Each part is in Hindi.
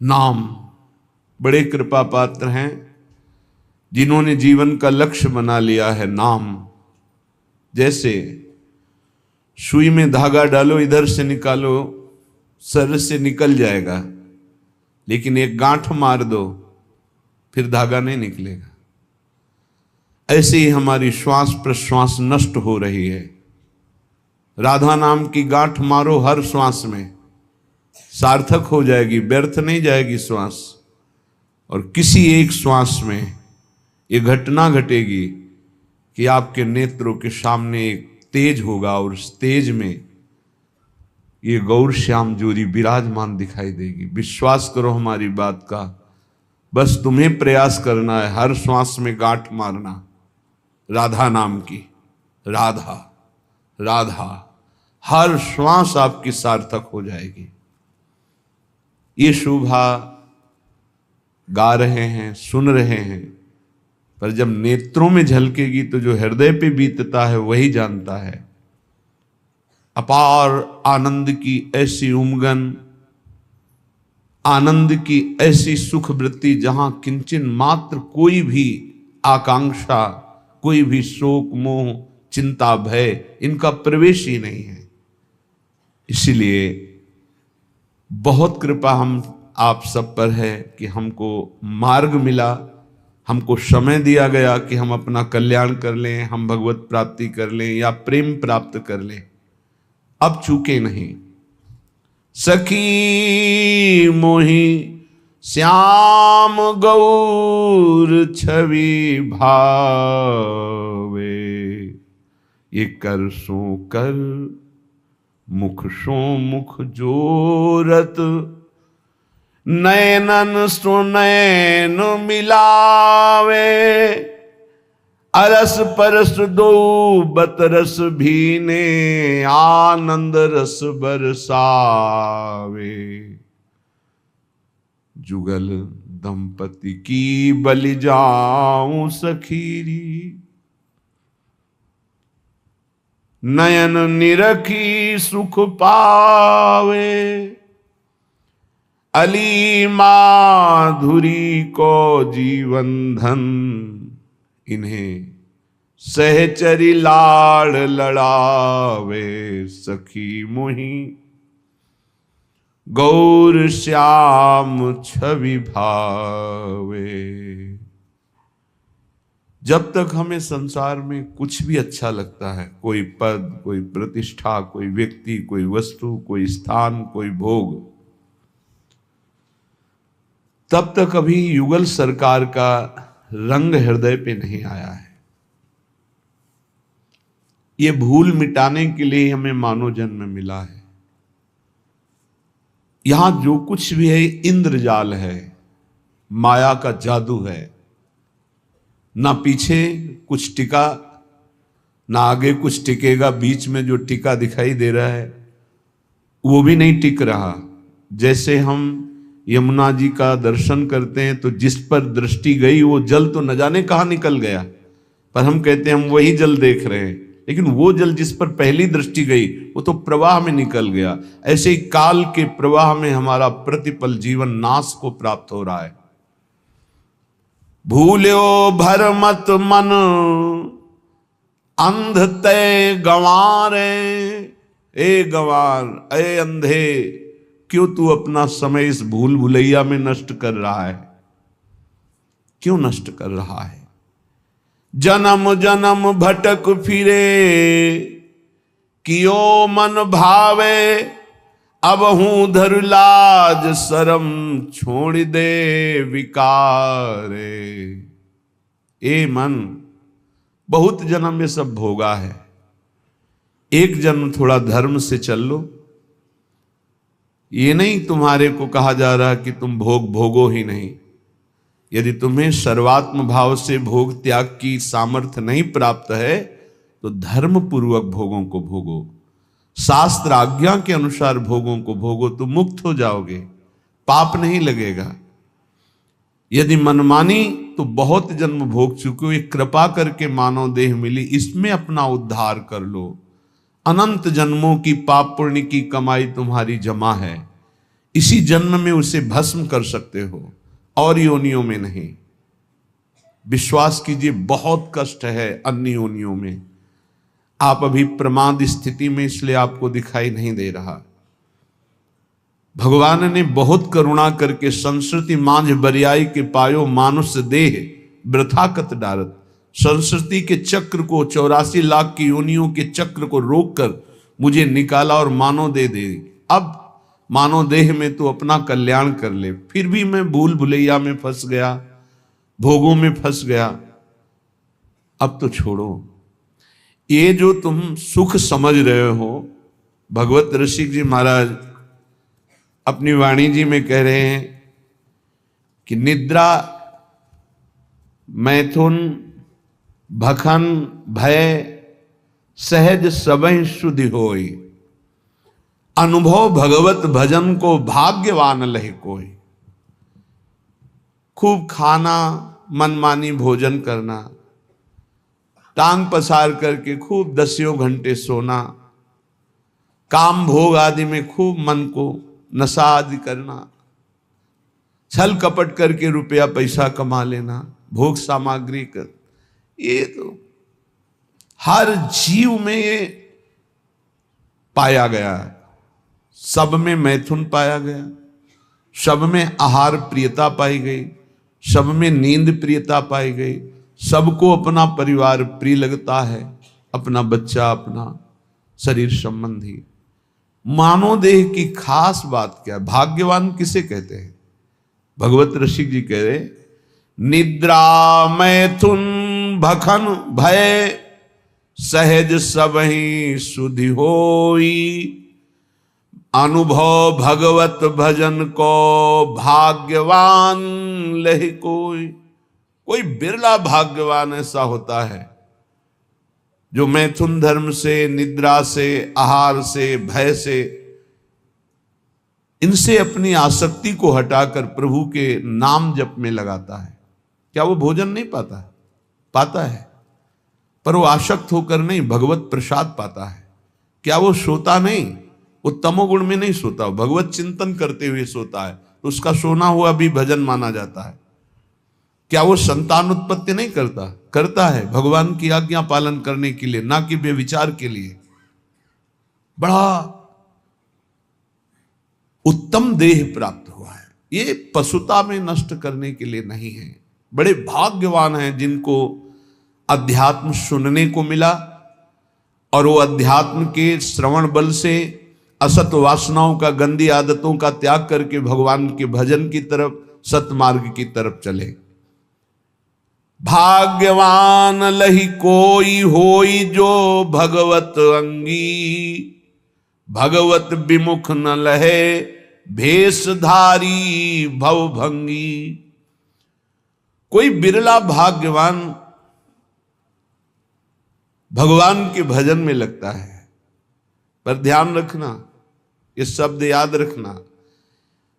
नाम बड़े कृपा पात्र हैं जिन्होंने जीवन का लक्ष्य बना लिया है नाम। जैसे सुई में धागा डालो, इधर से निकालो, सर से निकल जाएगा, लेकिन एक गांठ मार दो फिर धागा नहीं निकलेगा। ऐसे ही हमारी श्वास प्रश्वास नष्ट हो रही है। राधा नाम की गांठ मारो हर श्वास में, सार्थक हो जाएगी, व्यर्थ नहीं जाएगी श्वास। और किसी एक श्वास में ये घटना घटेगी कि आपके नेत्रों के सामने एक तेज होगा और उस तेज में ये गौर श्याम जोरी विराजमान दिखाई देगी। विश्वास करो हमारी बात का, बस तुम्हें प्रयास करना है हर श्वास में गांठ मारना राधा नाम की। राधा राधा, हर श्वास आपकी सार्थक हो जाएगी। ये शोभा गा रहे हैं, सुन रहे हैं, पर जब नेत्रों में झलकेगी तो जो हृदय पे बीतता है वही जानता है। अपार आनंद की ऐसी उमगन, आनंद की ऐसी सुख वृत्ति जहां किंचन मात्र कोई भी आकांक्षा, कोई भी शोक मोह चिंता भय इनका प्रवेश ही नहीं है। इसीलिए बहुत कृपा हम आप सब पर है कि हमको मार्ग मिला, हमको समय दिया गया कि हम अपना कल्याण कर लें, हम भगवत प्राप्ति कर लें या प्रेम प्राप्त कर लें। अब चूके नहीं। सखी मोही श्याम गौर छवि भावे, ये कर सो कर मुख सो मुख जोरत, नयनन सो नयन मिलावे, अरस परस दो बतरस भीने, आनंद रस बरसावे, जुगल दंपति की बलि जाऊं सखीरी, नयन निरखी सुख पावे, अली माधुरी को जीवन धन, इन्हें सहचरी लाड़ लड़ावे, सखी मोही गौर श्याम छवि भावे। जब तक हमें संसार में कुछ भी अच्छा लगता है, कोई पद, कोई प्रतिष्ठा, कोई व्यक्ति, कोई वस्तु, कोई स्थान, कोई भोग, तब तक अभी युगल सरकार का रंग हृदय पे नहीं आया है। ये भूल मिटाने के लिए हमें मानव जन्म मिला है। यहां जो कुछ भी है इंद्रजाल है, माया का जादू है। ना पीछे कुछ टिका, ना आगे कुछ टिकेगा। बीच में जो टिका दिखाई दे रहा है वो भी नहीं टिक रहा। जैसे हम यमुना जी का दर्शन करते हैं तो जिस पर दृष्टि गई वो जल तो न जाने कहां निकल गया, पर हम कहते हैं हम वही जल देख रहे हैं, लेकिन वो जल जिस पर पहली दृष्टि गई वो तो प्रवाह में निकल गया। ऐसे ही काल के प्रवाह में हमारा प्रतिपल जीवन नाश को प्राप्त हो रहा है। भूल्यो भर मत मन अंध तय गंवारे, ए गंवार, ए अंधे, क्यों तू अपना समय इस भूल भुलैया में नष्ट कर रहा है? क्यों नष्ट कर रहा है? जन्म जन्म भटक फिरे, कियो मन भावे, अब हूं धर लाज शरम, छोड़ दे विकारे। ए मन, बहुत जन्म ये सब भोगा है, एक जन्म थोड़ा धर्म से चल लो। ये नहीं तुम्हारे को कहा जा रहा कि तुम भोग भोगो ही नहीं। यदि तुम्हें सर्वात्म भाव से भोग त्याग की सामर्थ्य नहीं प्राप्त है तो धर्म पूर्वक भोगों को भोगो, शास्त्र आज्ञा के अनुसार भोगों को भोगो, तो मुक्त हो जाओगे, पाप नहीं लगेगा। यदि मनमानी तो बहुत जन्म भोग चुके हो, ये कृपा करके मानव देह मिली, इसमें अपना उद्धार कर लो। अनंत जन्मों की पाप पुण्य की कमाई तुम्हारी जमा है, इसी जन्म में उसे भस्म कर सकते हो, और योनियों में नहीं। विश्वास कीजिए, बहुत कष्ट है अन्य योनियों में। आप अभी प्रमाद स्थिति में, इसलिए आपको दिखाई नहीं दे रहा। भगवान ने बहुत करुणा करके संस्कृति मांझ बरियाई के पायो मानुष देह वृथा कत डारत, संस्कृति के चक्र को, 84 लाख की योनियों के चक्र को रोककर मुझे निकाला और मानव दे दे। अब मानव देह में तो अपना कल्याण कर ले, फिर भी मैं भूल भुलैया में फंस गया, भोगों में फंस गया, अब तो छोड़ो। ये जो तुम सुख समझ रहे हो, भगवत ऋषिक जी महाराज अपनी वाणी जी में कह रहे हैं कि निद्रा, मैथुन, भखन, भय सहज सबहि शुद्धि होई, अनुभव भगवत भजन को भाग्यवान लहे कोई। खूब खाना, मनमानी भोजन करना, टांग पसार करके खूब 10 घंटे सोना, काम भोग आदि में खूब मन को नशा आदि करना, छल कपट करके रुपया पैसा कमा लेना, भोग सामग्री कर, ये तो हर जीव में ये पाया गया है। सब में मैथुन पाया गया, सब में आहार प्रियता पाई गई, सब में नींद प्रियता पाई गई, सबको अपना परिवार प्रिय लगता है, अपना बच्चा, अपना शरीर संबंधी। मानव देह की खास बात क्या है? भाग्यवान किसे कहते हैं? भगवत ऋषिक जी कह रहे, निद्रा मैथुन भखन भय सहज सबहि शुद्धि होई, अनुभव भगवत भजन को भाग्यवान लहि कोई। कोई बिरला भाग्यवान ऐसा होता है जो मैथुन धर्म से, निद्रा से, आहार से, भय से, इनसे अपनी आसक्ति को हटाकर प्रभु के नाम जप में लगाता है। क्या वो भोजन नहीं पाता है? पाता है, पर वो आसक्त होकर नहीं, भगवत प्रसाद पाता है। क्या वो सोता नहीं? वो तमोगुण में नहीं सोता, भगवत चिंतन करते हुए सोता है, तो उसका सोना हुआ भी भजन माना जाता है। क्या वो संतान उत्पत्ति नहीं करता? करता है, भगवान की आज्ञा पालन करने के लिए, ना कि व्यभिचार के लिए। बड़ा उत्तम देह प्राप्त हुआ है, ये पशुता में नष्ट करने के लिए नहीं है। बड़े भाग्यवान हैं जिनको अध्यात्म सुनने को मिला, और वो अध्यात्म के श्रवण बल से असत वासनाओं का, गंदी आदतों का त्याग करके भगवान के भजन की तरफ, सतमार्ग की तरफ चले। भाग्यवान लहि कोई होई जो भगवत अंगी, भगवत विमुख न लहे भेषधारी भवभंगी। कोई बिरला भाग्यवान भगवान के भजन में लगता है। पर ध्यान रखना, ये शब्द याद रखना,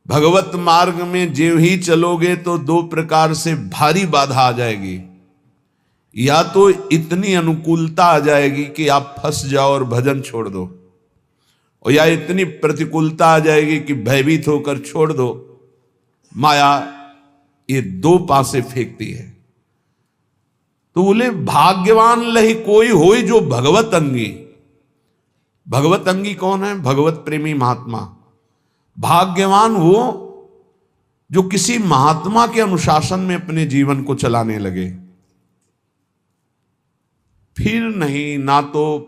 भगवत मार्ग में जो ही चलोगे तो 2 प्रकार से भारी बाधा आ जाएगी। या तो इतनी अनुकूलता आ जाएगी कि आप फंस जाओ और भजन छोड़ दो, और या इतनी प्रतिकूलता आ जाएगी कि भयभीत होकर छोड़ दो। माया ये 2 पासे फेंकती है। तो बोले भाग्यवान लहि कोई होई जो भगवत अंगी। भगवत अंगी कौन है? भगवत प्रेमी महात्मा। भाग्यवान वो जो किसी महात्मा के अनुशासन में अपने जीवन को चलाने लगे। फिर नहीं, ना तो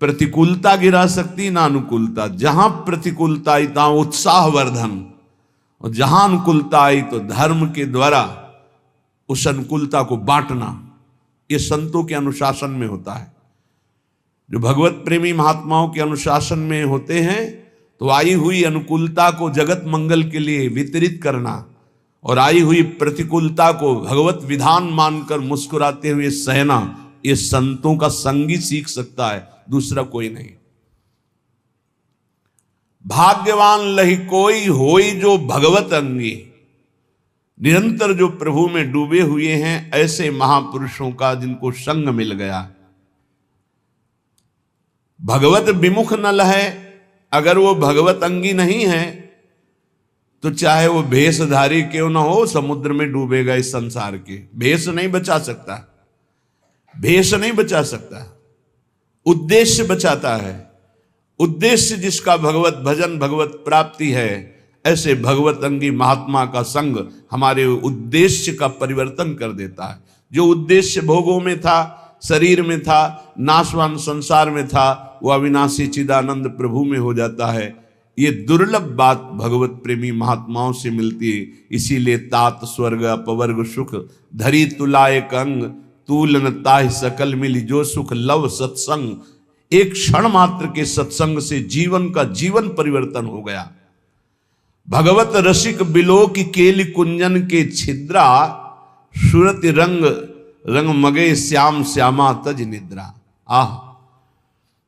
प्रतिकूलता गिरा सकती, ना अनुकूलता। जहां प्रतिकूलता आई तहां उत्साहवर्धन, और जहां अनुकूलता आई तो धर्म के द्वारा उस अनुकूलता को बांटना। ये संतों के अनुशासन में होता है। जो भगवत प्रेमी महात्माओं के अनुशासन में होते हैं, तो आई हुई अनुकूलता को जगत मंगल के लिए वितरित करना, और आई हुई प्रतिकूलता को भगवत विधान मानकर मुस्कुराते हुए सहना, ये संतों का संगी सीख सकता है, दूसरा कोई नहीं। भाग्यवान लहि कोई होई जो भगवत अंगी। निरंतर जो प्रभु में डूबे हुए हैं, ऐसे महापुरुषों का जिनको संग मिल गया। भगवत विमुख न लहे, अगर वो भगवत अंगी नहीं है तो चाहे वो भेषधारी क्यों ना हो, समुद्र में डूबेगा इस संसार के। भेष नहीं बचा सकता, भेष नहीं बचा सकता, उद्देश्य बचाता है। उद्देश्य जिसका भगवत भजन, भगवत प्राप्ति है, ऐसे भगवत अंगी महात्मा का संग हमारे उद्देश्य का परिवर्तन कर देता है। जो उद्देश्य भोगों में था, शरीर में था, नाशवान संसार में था, वो अविनाशी चिदानंद प्रभु में हो जाता है। ये दुर्लभ बात भगवत प्रेमी महात्माओं से मिलती है। इसीलिए तात स्वर्ग अपवर्ग सुख धरी तुलाए कंग, तूल न ताहि सकल मिली जो सुख लव सत्संग। एक क्षण मात्र के सत्संग से जीवन का जीवन परिवर्तन हो गया। भगवत रसिक बिलो की केली कुंजन के छिद्रा, सुरति रंग रंग मगे श्याम श्यामा तज निद्रा। आह,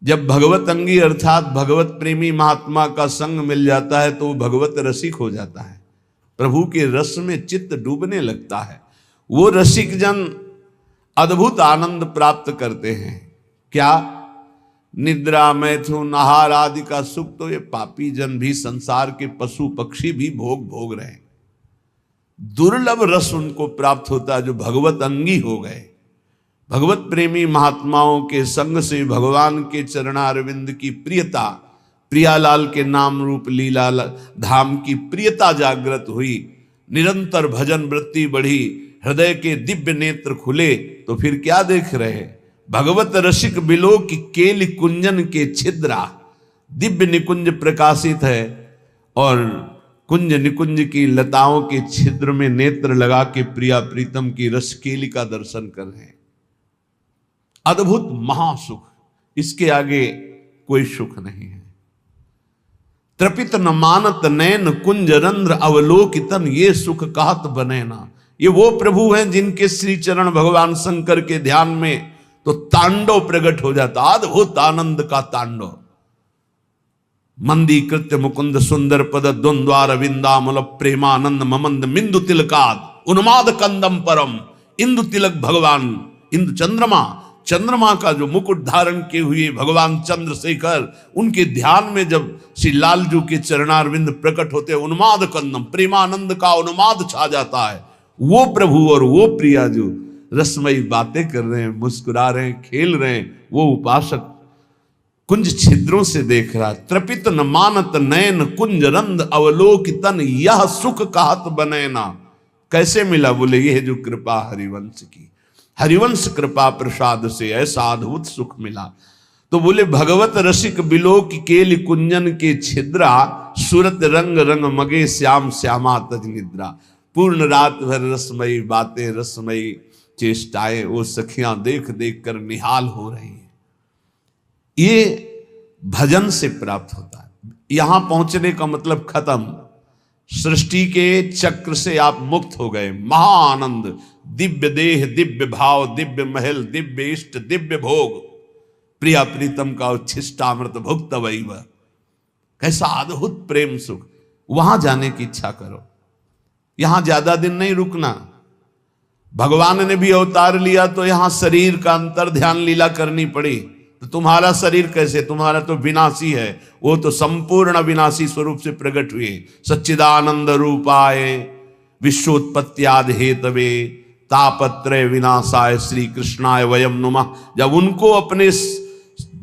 जब भगवत अंगी अर्थात भगवत प्रेमी महात्मा का संग मिल जाता है तो वो भगवत रसिक हो जाता है, प्रभु के रस में चित्त डूबने लगता है। वो रसिक जन अद्भुत आनंद प्राप्त करते हैं। क्या? निद्रा, मैथुन, आहार आदि का सुख तो ये पापी जन भी, संसार के पशु पक्षी भी भोग रहे हैं। दुर्लभ रस उनको प्राप्त होता है जो भगवत अंगी हो गए। भगवत प्रेमी महात्माओं के संग से भगवान के चरणारविंद की प्रियता, प्रियालाल के नाम रूप लीला धाम की प्रियता जागृत हुई। निरंतर भजन वृत्ति बढ़ी, हृदय के दिव्य नेत्र खुले। तो फिर क्या देख रहे? भगवत रसिक बिलो की केली कुंजन के छिद्रा, दिव्य निकुंज प्रकाशित है और कुंज निकुंज की लताओं के छिद्र में नेत्र लगा के प्रिया प्रीतम की रस केली का दर्शन कर रहे हैं। अद्भुत महासुख, इसके आगे कोई सुख नहीं है। त्रपित न मानत नैन कुंज रंध्र अवलोकितन, ये सुख कहत बने ना। ये वो प्रभु हैं जिनके श्री चरण भगवान शंकर के ध्यान में तो तांडव प्रकट हो जाता, अद्भुत आनंद का तांडव। मंदी कृत्य मुकुंद सुंदर पद द्वंद्वार विंदामल प्रेमानंद ममंद मिंदु तिलकाद उन्माद कंदम परम। इंदु तिलक भगवान, इंदु चंद्रमा का जो मुकुट धारण किए हुए भगवान चंद्रशेखर, उनके ध्यान में जब श्री लालजू के चरणारविंद प्रकट होते, उन्माद कंदम, प्रेमानंद का उन्माद छा जाता है। वो प्रभु और वो प्रिया जो रसमयी बातें कर रहे हैं, मुस्कुरा रहे हैं, खेल रहे हैं, वो उपासक कुंज छिद्रों से देख रहा। त्रपित न मानत नयन कुंज रंध अवलोकितन, यह सुख कहत बनैना। कैसे मिला? बोले ये जो कृपा हरिवंश की, हरिवंश कृपा प्रसाद से ऐसा अद्भुत सुख मिला। तो बोले भगवत रसिक बिलो की केली कुंजन के छिद्रा, सुरत रंग रंग मगे श्याम श्यामा तज निद्रा। पूर्ण रात भर रसमयी बातें, रसमयी चेष्टाएं वो सखियां देख देख कर निहाल हो रही हैं। ये भजन से प्राप्त होता है। यहां पहुंचने का मतलब खत्म, सृष्टि के चक्र से आप मुक्त हो गए। महाआनंद, दिव्य देह, दिव्य भाव, दिव्य महल, दिव्य इष्ट, दिव्य भोग, प्रिया प्रीतम का उच्छिष्टामृत भुक्त वैव। कैसा अद्भुत प्रेम सुख। वहां जाने की इच्छा करो, यहां ज्यादा दिन नहीं रुकना। भगवान ने भी अवतार लिया तो यहां शरीर का अंतर ध्यान लीला करनी पड़ी। तो तुम्हारा शरीर कैसे? तुम्हारा तो विनाशी है, वो तो संपूर्ण विनाशी स्वरूप से प्रकट हुए। सच्चिदानंद रूपाय विश्वोत्पत्त्यादि हेतवे तापत्रय विनाशाय श्री कृष्णाय वयम नुमः। जब उनको अपने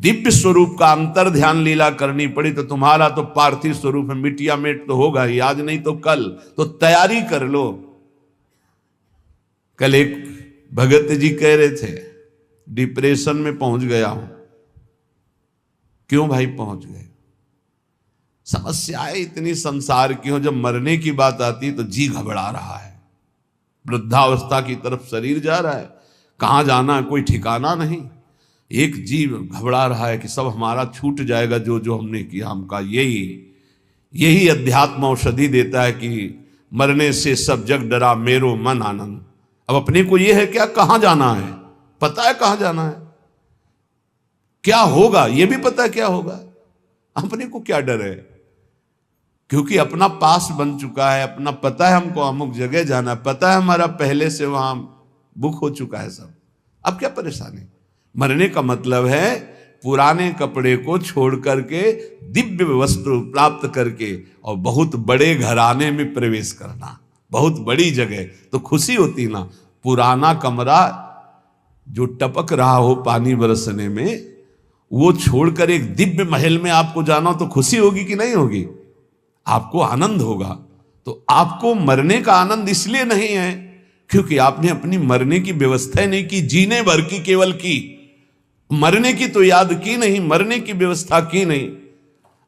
दिव्य स्वरूप का अंतर ध्यान लीला करनी पड़ी तो तुम्हारा तो पार्थिव स्वरूप है, मिटिया मेट तो होगा ही, आज नहीं तो कल। तो तैयारी कर लो। कल एक भगत जी कह रहे थे डिप्रेशन में पहुंच गया हूं। क्यों भाई पहुंच गए? समस्याएं इतनी संसार की हो, जब मरने की बात आती तो जी घबरा रहा है। वृद्धावस्था की तरफ शरीर जा रहा है, कहां जाना है कोई ठिकाना नहीं। एक जीव घबरा रहा है कि सब हमारा छूट जाएगा, जो जो हमने किया हमका। यही अध्यात्म औषधि देता है कि मरने से सब जग डरा मेरो मन आनंद। अब अपने को यह है क्या, कहां जाना है, पता है कहां जाना है, क्या होगा ये भी पता है क्या होगा। अपने को क्या डर है, क्योंकि अपना पास बन चुका है, अपना पता है हमको अमुक जगह जाना, पता है हमारा पहले से वहां बुक हो चुका है सब। अब क्या परेशानी? मरने का मतलब है पुराने कपड़े को छोड़ करके दिव्य वस्त्र प्राप्त करके और बहुत बड़े घराने में प्रवेश करना, बहुत बड़ी जगह, तो खुशी होती ना। पुराना कमरा जो टपक रहा हो पानी बरसने में, वो छोड़कर एक दिव्य महल में आपको जाना हो तो खुशी होगी कि नहीं होगी? आपको आनंद होगा। तो आपको मरने का आनंद इसलिए नहीं है क्योंकि आपने अपनी मरने की व्यवस्था नहीं की, जीने भर की केवल की, मरने की तो याद की नहीं, मरने की व्यवस्था की नहीं।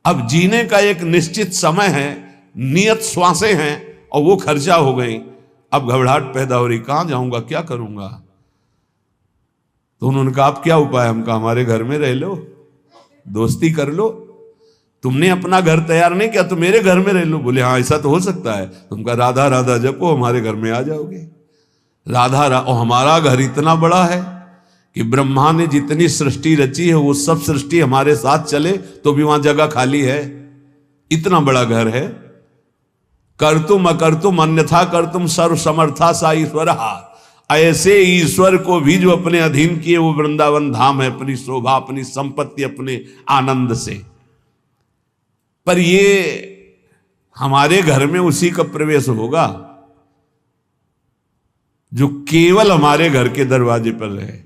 अब जीने का एक निश्चित समय है, नियत श्वासें हैं और वो खर्चा हो गई। अब घबराहट पैदा हो रही, कहां जाऊंगा, क्या करूंगा? तो उन्होंने कहा आप क्या उपाय? हम कहा हमारे घर में रह लो, दोस्ती कर लो। तुमने अपना घर तैयार नहीं किया तो मेरे घर में रह लो। बोले हाँ ऐसा तो हो सकता है। तुमका राधा राधा जपो, हमारे घर में आ जाओगे। राधा और हमारा घर इतना बड़ा है कि ब्रह्मा ने जितनी सृष्टि रची है वो सब सृष्टि हमारे साथ चले तो भी वहां जगह खाली है, इतना बड़ा घर है। कर्तुम अकर्तुम अन्यथा कर्तुम सर्व समर्था सा ईश्वर। ऐसे ईश्वर को भी जो अपने अधीन किए वो वृंदावन धाम है, अपनी शोभा, अपनी संपत्ति, अपने आनंद से। पर ये हमारे घर में उसी का प्रवेश होगा जो केवल हमारे घर के दरवाजे पर रहे।